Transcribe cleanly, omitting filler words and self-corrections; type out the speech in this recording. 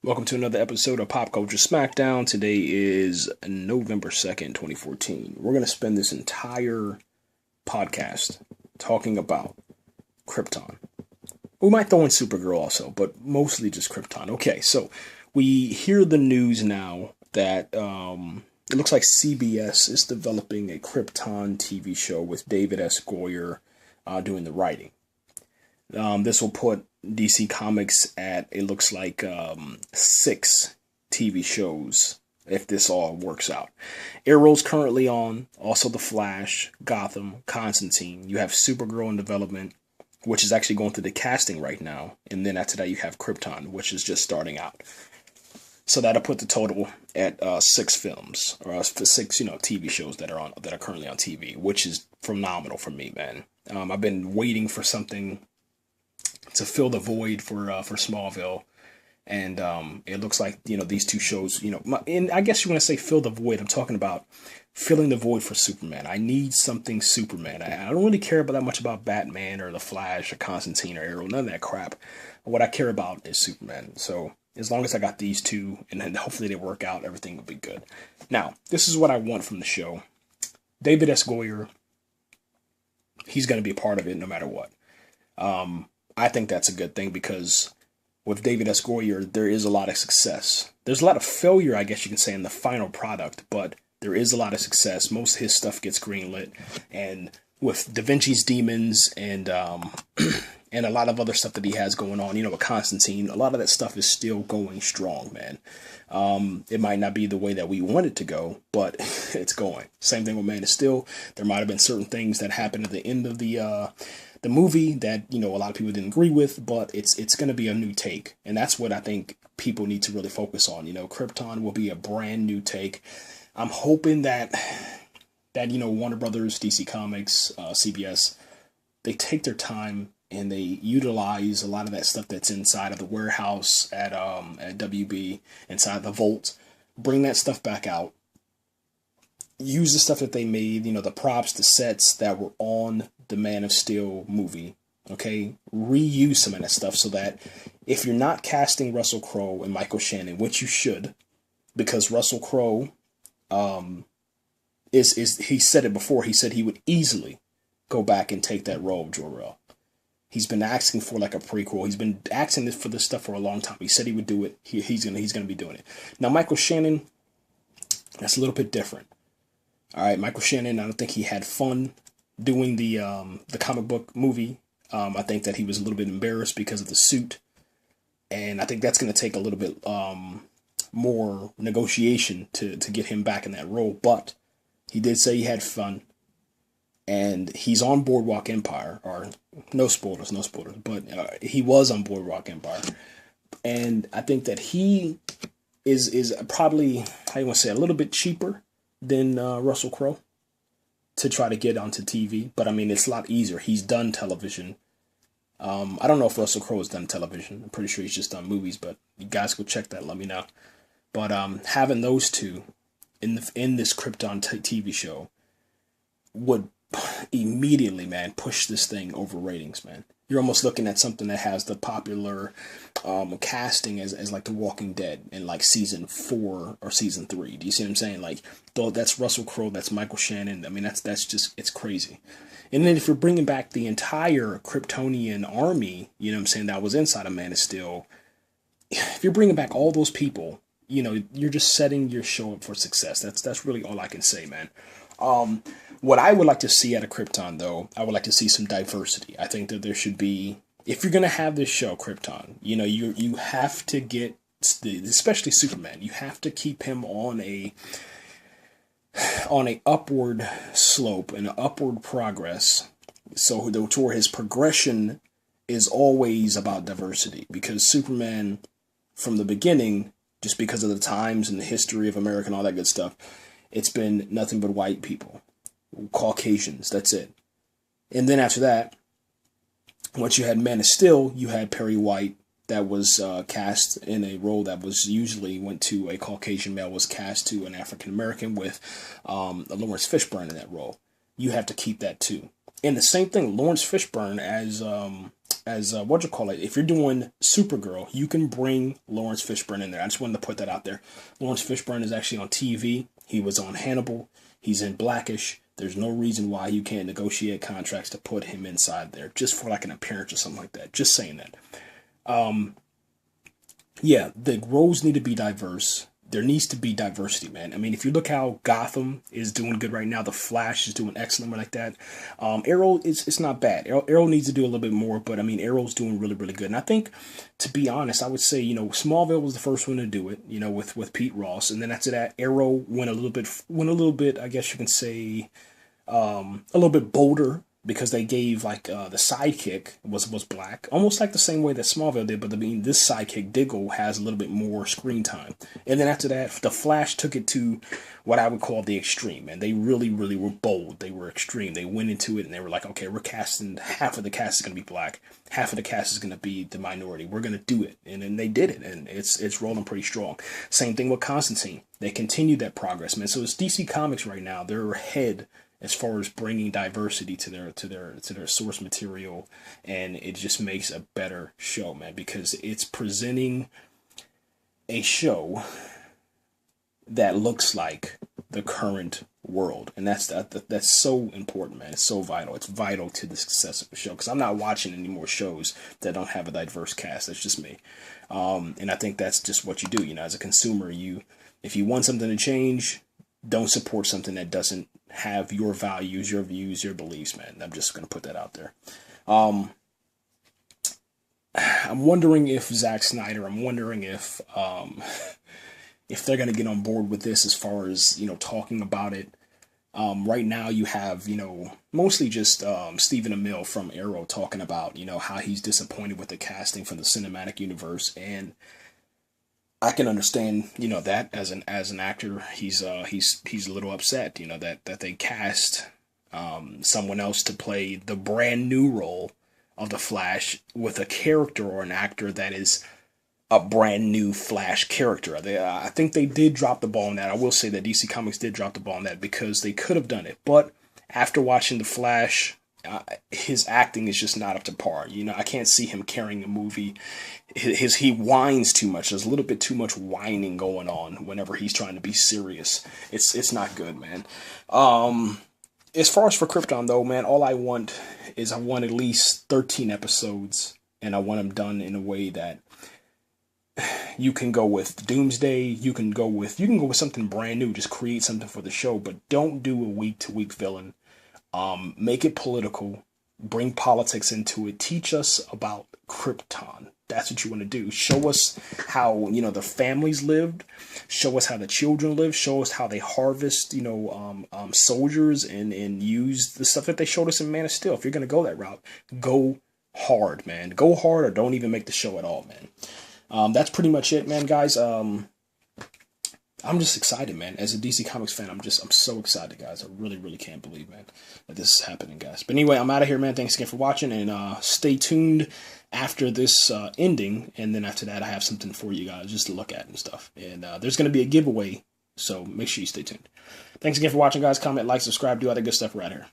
Welcome to another episode of Pop Culture Smackdown. Today is November 2nd, 2014. We're going to spend this entire podcast talking about Krypton. We might throw in Supergirl also, but mostly just Krypton. Okay, so we hear the news now that it looks like CBS is developing a Krypton TV show with David S. Goyer doing the writing. This will put DC Comics at, it looks like, 6 TV shows if this all works out. Arrow's currently on, also The Flash, Gotham, Constantine. You have Supergirl in development, which is actually going through the casting right now. And then after that, you have Krypton, which is just starting out. So that'll put the total at 6 films, or 6, TV shows that are currently on TV, which is phenomenal for me, man. I've been waiting for something to fill the void for Smallville, and it looks like these two shows, and I guess you want to say fill the void. I'm talking about filling the void for Superman. I need something Superman. I don't really care about that much about Batman or the Flash or Constantine or Arrow, none of that crap. What I care about is Superman. So as long as I got these two, and then hopefully they work out, everything will be good. Now, this is what I want from the show. David S. Goyer, he's going to be a part of it no matter what. I think that's a good thing, because with David S. Goyer, there is a lot of success. There's a lot of failure, I guess you can say, in the final product, but there is a lot of success. Most of his stuff gets greenlit, and with Da Vinci's Demons and and a lot of other stuff that he has going on, with Constantine, a lot of that stuff is still going strong, man. It might not be the way that we want it to go, but it's going. Same thing with Man of Steel. There might have been certain things that happened at the end of the movie that a lot of people didn't agree with, but it's going to be a new take, and that's what I think people need to really focus on. Krypton will be a brand new take. I'm hoping that Warner Brothers, DC Comics, CBS, they take their time and they utilize a lot of that stuff that's inside of the warehouse at WB, inside the vault. Bring that stuff back out. Use the stuff that they made, the props, the sets that were on the Man of Steel movie. Okay, reuse some of that stuff, so that if you're not casting Russell Crowe and Michael Shannon, which you should, because Russell Crowe he said it before, he said he would easily go back and take that role of Zor-El. He's been asking for like a prequel. He's been asking for this stuff for a long time. He said he would do it. He's gonna be doing it. Now Michael Shannon, that's a little bit different. All right, Michael Shannon, I don't think he had fun doing the comic book movie. I think that he was a little bit embarrassed because of the suit, and I think that's going to take a little bit more negotiation to get him back in that role. But he did say he had fun, and he's on Boardwalk Empire. Or no spoilers, but he was on Boardwalk Empire, and I think that he is probably, how you want to say, a little bit cheaper than Russell Crowe to try to get onto TV. But I mean, it's a lot easier. He's done television. I don't know if Russell Crowe has done television. I'm pretty sure he's just done movies, but you guys go check that, let me know. But having those two in this Krypton TV show would immediately, man, push this thing over ratings, man. You're almost looking at something that has the popular casting as like The Walking Dead in like season 4 or season 3. Do you see what I'm saying? Like, though that's Russell Crowe, that's Michael Shannon. I mean, that's just, it's crazy. And then if you're bringing back the entire Kryptonian army, that was inside of Man of Steel. If you're bringing back all those people, you're just setting your show up for success. That's really all I can say, man. What I would like to see out of Krypton, though, I would like to see some diversity. I think that there should be, if you're going to have this show, Krypton, you have to get, especially Superman, you have to keep him on a upward slope and an upward progress, so to where his progression is always about diversity. Because Superman, from the beginning, just because of the times and the history of America and all that good stuff, it's been nothing but white people. Caucasians, that's it. And then after that, once you had Man of Steel, you had Perry White, that was cast in a role that was usually went to a Caucasian male, was cast to an African American, with Lawrence Fishburne in that role. You have to keep that too. And the same thing, Lawrence Fishburne what you call it, if you're doing Supergirl, you can bring Lawrence Fishburne in there. I just wanted to put that out there. Lawrence Fishburne is actually on TV. He was on Hannibal. He's in Blackish. There's no reason why you can't negotiate contracts to put him inside there just for like an appearance or something like that. Just saying that. Yeah, the roles need to be diverse. There needs to be diversity, man. I mean, if you look how Gotham is doing good right now, The Flash is doing excellent like that. Arrow, it's not bad. Arrow needs to do a little bit more, but I mean, Arrow's doing really, really good. And I think, to be honest, I would say, Smallville was the first one to do it, with Pete Ross. And then after that, Arrow went a little bit, I guess you can say, a little bit bolder, because they gave the sidekick was black, almost like the same way that Smallville did, but I mean this sidekick Diggle has a little bit more screen time. And then after that, the Flash took it to what I would call the extreme, and they really, really were bold. They were extreme. They went into it and they were like, okay, we're casting, half of the cast is going to be black, half of the cast is going to be the minority. We're going to do it, and then they did it, and it's rolling pretty strong. Same thing with Constantine. They continued that progress, man. So it's DC Comics right now. They're ahead as far as bringing diversity to their source material, and it just makes a better show, man, because it's presenting a show that looks like the current world, and that's so important, man. It's so vital. It's vital to the success of the show, because I'm not watching any more shows that don't have a diverse cast. That's just me, and I think that's just what you do. As a consumer, if you want something to change, don't support something that doesn't have your values, your views, your beliefs, man. I'm just going to put that out there. I'm wondering if Zack Snyder, if they're going to get on board with this as far as, talking about it. Right now you have, mostly just Stephen Amell from Arrow talking about, how he's disappointed with the casting for the cinematic universe, and I can understand, that as an actor, he's a little upset, that they cast someone else to play the brand new role of the Flash with a character or an actor that is a brand new Flash character. I think they did drop the ball on that. I will say that DC Comics did drop the ball on that, because they could have done it. But after watching the Flash, his acting is just not up to par. I can't see him carrying a movie. He whines too much. There's a little bit too much whining going on whenever he's trying to be serious. It's not good, man. As far as for Krypton, though, man, all I want is at least 13 episodes, and I want them done in a way that you can go with Doomsday. You can go with something brand new. Just create something for the show, but don't do a week-to-week villain. Make it political, bring politics into it, teach us about Krypton. That's what you want to do. Show us how, the families lived, show us how the children live, show us how they harvest, soldiers and use the stuff that they showed us in Man of Steel. If you're going to go that route, go hard, man. Go hard, or don't even make the show at all, man. That's pretty much it, man, guys. I'm just excited, man. As a DC Comics fan, I'm so excited, guys. I really, really can't believe, man, that this is happening, guys. But anyway, I'm out of here, man. Thanks again for watching, and stay tuned after this ending, and then after that, I have something for you guys just to look at and stuff. And there's going to be a giveaway, so make sure you stay tuned. Thanks again for watching, guys. Comment, like, subscribe, do all that good stuff right here.